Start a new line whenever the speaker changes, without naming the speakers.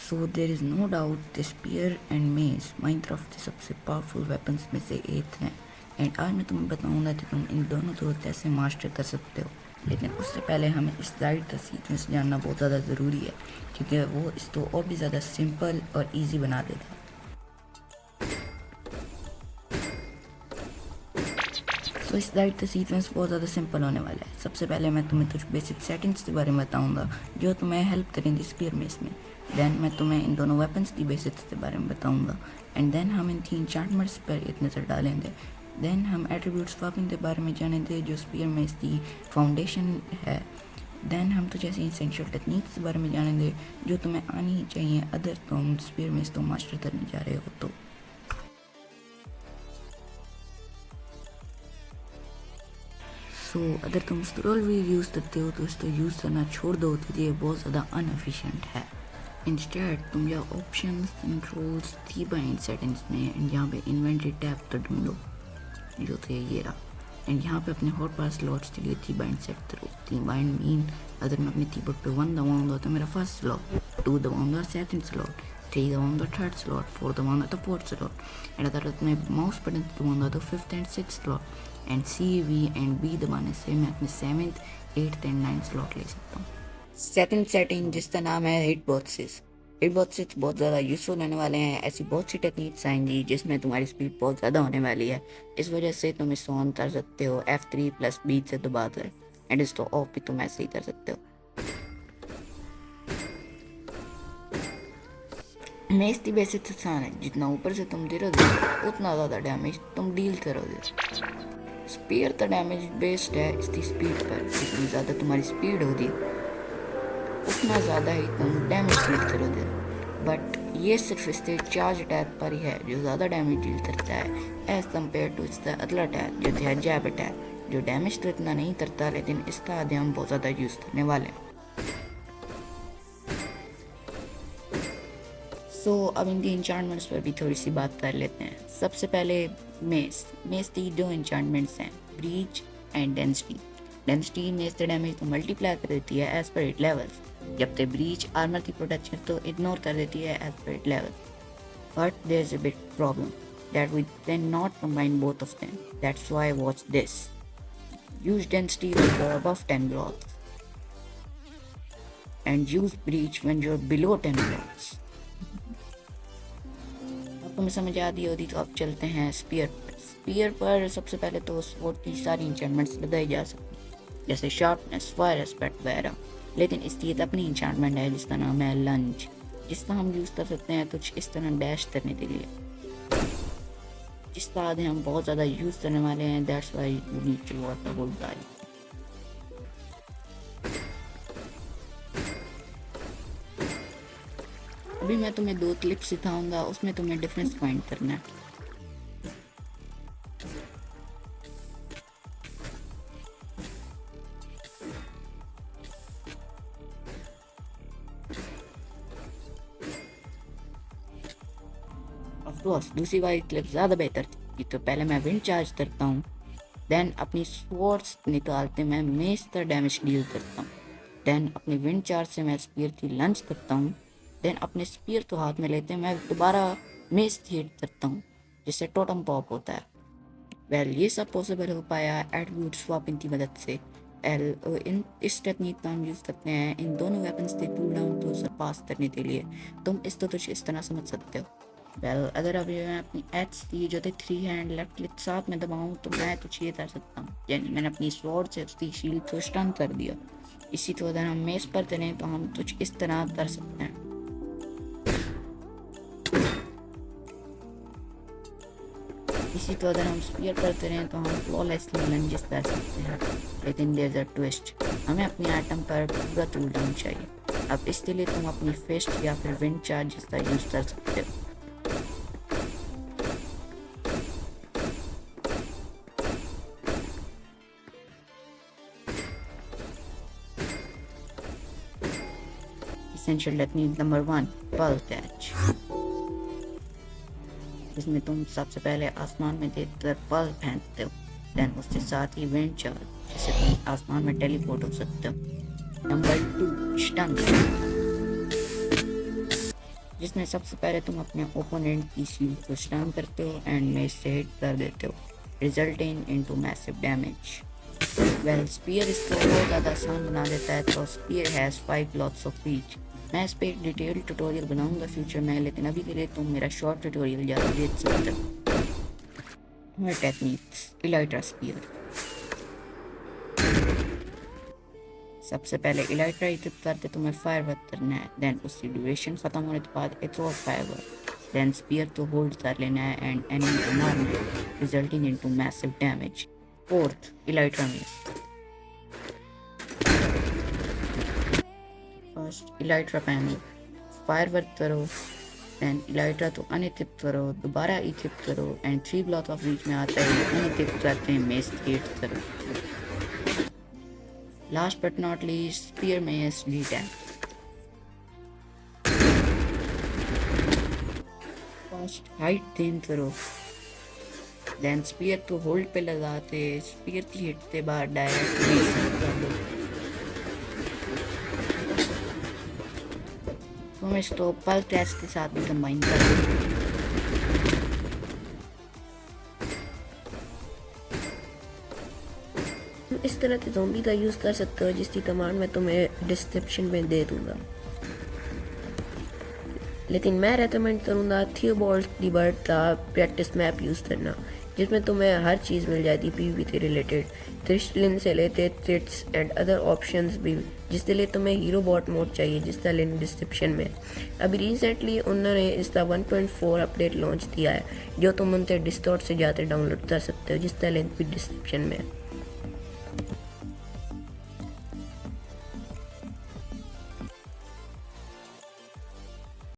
So there is no doubt the spear and mace Minecraft के सबसे powerful weapons में से एक हैं। एंड आज मैं तुम्हें बताऊंगा कि तुम इन दोनों को कैसे मास्टर कर सकते हो। लेकिन उससे पहले हमें इस गाइड का सीक्वेंस जानना बहुत ज़्यादा ज़रूरी है, क्योंकि वो इसको और भी ज़्यादा सिंपल और ईजी बना देता है। तो इस गाइड का सीक्वेंस बहुत ज़्यादा सिंपल होने वाला है। सबसे पहले मैं तुम्हें कुछ बेसिक सेटिंग्स के बारे में बताऊंगा जो तुम्हें हेल्प करेंगे स्पीयर में इसमें। देन मैं तुम्हें इन दोनों वेपन्स की बेसिक्स के बारे में बताऊंगा। एंड देन हम इन 3 चार्टमर्स पर एक नज़र डालेंगे। देन हम एट्रीब्यूट स्वैपिंग के बारे में जानेंगे जो स्पीयर में इसकी फाउंडेशन है। देन हम कुछ ऐसी इसेंशियल टेक्निक्स के बारे में जानेंगे जो तुम्हें आनी ही चाहिए अगर तुम स्पीयर में इसको मास्टर करने जा रहे हो। तो अगर तुम स्क्रॉल व्हील यूज़ करते हो तो इसको यूज़ करना छोड़ दो, तो ये बहुत ज़्यादा अनएफिशिएंट है। इंस्टेड तुम या ऑप्शंस कंट्रोल्स कीबाइंड सेटिंग्स में एंड यहाँ पे इन्वेंटरी टैब तो ढूंढो जो तो ये रहा। एंड यहाँ पे अपने हॉट पास स्लॉट्स के लिए कीबाइंड सेट करो। कीबाइंड मीन अगर मैं अपने कीबोर्ड पे 1 दबाऊंगा तो मेरा फर्स्ट स्लॉट, 2 दबाऊंगा सेकंड स्लॉट, 3 दबाऊंगा थर्ड स्लॉट, 4 दबाऊंगा तो फोर्थ स्लॉट। एंड अगर अपने माउस बटन दबाऊंगा तो 5th and 6th slot. And C, V and B दबाने से मैं अपने 7th, 8th and 9th slot ले सकता हूँ। सेकंड सेटिंग जिसका नाम है हिट बॉक्सेस। हिट बॉक्सेस बहुत ज़्यादा यूज़फुल होने वाले हैं। ऐसी बहुत सी टेक्निक्स आएंगी जिसमें तुम्हारी स्पीड बहुत ज़्यादा होने वाली है। इस वजह से तुम इसको ऑन कर सकते हो F3+B से दबाकर, एंड इसको ऑफ भी तुम ऐसे ही कर सकते हो। मेज की बेसिक आसान है, जितना ऊपर से तुम गिरोगे उतना ज़्यादा डैमेज तुम डील करोगे। स्पीयर का डैमेज बेस्ड है इसकी स्पीड पर। जितनी ज़्यादा तुम्हारी स्पीड होगी उतना ज़्यादा ही तुम डैमेज डील करोगे। बट ये सिर्फ इसके चार्ज अटैक पर ही है जो ज़्यादा डैमेज डील करता है एज कम्पेयर टू इसका अगला अटैक जो है जैब अटैक, जो डैमेज तो इतना नहीं करता लेकिन इसका आगे हम बहुत ज़्यादा यूज़ करने वाले हैं। अब इनके इंचार्टमेंट्स पर भी थोड़ी सी बात कर लेते हैं। सबसे पहले मेस की 2 इंचार्टमेंट्स हैं, breach and density. Density mace का डैमेज तो मल्टीप्लाई कर देती है एज पर इट लेवल्स, जबकि ब्रीच आर्मर की प्रोटेक्शन तो इग्नोर कर देती है as per it levels. But there is a big problem that we can not combine both of them. That's why watch this. Use density when you're above 10 blocks and use breach when you're below 10 blocks। तुम्हें समझ आ दी होगी तो अब चलते हैं spear पर। Spear पर सबसे पहले तो स्वॉर्ड की सारी इंचार्टमेंट्स लगाई जा सकती, जैसे शार्पनेस, फायर एस्पेक्ट वगैरह। लेकिन इसकी एक अपनी इंचार्टमेंट है जिसका नाम है लंज, जिसका हम यूज़ कर सकते हैं कुछ इस तरह डैश करने के लिए, जिसका आगे हम बहुत ज़्यादा यूज़ करने वाले हैं। That's why you need to watch the whole guide. अभी मैं तुम्हें 2 क्लिप सिखाऊंगा, उसमें तुम्हें डिफरेंस फाइंड करना है। ऑफ कोर्स दूसरी वाली क्लिप ज़्यादा बेहतर थी। तो पहले मैं विंड चार्ज करता हूँ, देन अपनी स्वॉर्ड्स निकालते मैं मेस का डैमेज डील करता हूँ, देन अपनी विंड चार्ज से मैं स्पीयर की लंच करता हूँ, देन अपने स्पीयर को हाथ में लेते मैं दोबारा मेस हिट करता हूँ जिससे टोटम पॉप होता है। वेल ये सब पॉसिबल हो पाया एट्रीब्यूट स्वैपिंग की मदद से। इस टेक्निक का हम यूज़ करते हैं इन दोनों वेपन्स के कूल डाउन को सरपास करने के लिए। तुम इसको तो इस तरह समझ सकते हो। वेल अगर अभी मैं अपनी एच की जो थे 3 हैंड लेफ्ट क्लिक साथ में दबाऊँ तो मैं कुछ ये कर सकता हूँ, यानी मैंने अपनी स्वॉर्ड से उसकी शील्ड को स्टन कर दिया। इसी तो अगर हम मेस पर करें तो हम कुछ इस तरह कर सकते हैं। इसी तो अगर हम स्पीयर करते रहें तो हम फ्लॉलेसली लंजेस कर सकते हैं। लेकिन देयर इज अ ट्विस्ट, हमें अपनी आइटम पर पूरा टूल डाउन चाहिए। अब इसके लिए तुम अपनी फिस्ट या फिर विंड चार्जेस का यूज़ कर सकते हो। एसेंशियल टेक्निक नंबर 1, पल कैच, जिसमें तुम सबसे पहले आसमान में देखकर पल फेंकते हो, देन उसके साथ ही विंड चार्ज जिससे तुम आसमान में टेलीपोर्ट हो सकते हो। Number 2, stun. जिसमें सबसे पहले तुम अपने ओपोनेंट की शील्ड को स्टन करते हो एंड में से हिट कर देते हो, resulting into massive damage. Well spear इसको बहुत ज़्यादा आसान बना देता है, तो spear has 5 lots of reach. मैं इस पर एक डिटेल ट्यूटोरियल बनाऊंगा फ्यूचर में, लेकिन अभी के लिए तुम मेरा शॉर्ट ट्यूटोरियल ज़्यादा देख सकते हो। Techniques elytra spear. सबसे पहले इलाइट्रा इक्विप करके तुम्हें फायर वर्क करना है, देन उसकी ड्यूरेशन खत्म होने के बाद throw of firework, then spear तो होल्ड कर लेना है एंड एनिमी को मारना है, resulting into massive damage. Fourth elytra में first elytra panel, firework करो, देन इलाइट्रा तो अनइक्विप करो, दोबारा इक्विप करो एंड 3 ब्लॉक ऑफ रीच में आता है अनइक्विप करते हैं मेस क्रिएट करो। Last but not least, spear mace D10. First height then करो, then spear तो होल्ड पे लगाते, spear की हिट के बाद डायरेक्ट मेस कर दो। तुम इसको पल टेस्ट के साथ भी कंबाइन कर दो।
इस तरह के ज़ॉम्बी का यूज़ कर सकते हो, जिसकी कमांड मैं तुम्हें डिस्क्रिप्शन में दे दूँगा। लेकिन मैं रेकमेंड करूँगा थियोबॉल्ट दी बर्ड का प्रैक्टिस मैप यूज़ करना, जिसमें तुम्हें हर चीज़ मिल जाती पीवीपी से रिलेटेड, क्रिस्टलिन से लेते थ्रेड्स एंड अदर ऑप्शंस भी, जिसके लिए तुम्हें हीरो बॉट मोड चाहिए, जिसका लिंक डिस्क्रिप्शन में। अभी रिसेंटली उन्होंने इसका 1.4 अपडेट लॉन्च किया है, जो तुम उनसे डिस्कॉर्ड से जाकर डाउनलोड कर सकते हो, जिसका लिंक भी डिस्क्रिप्शन में है।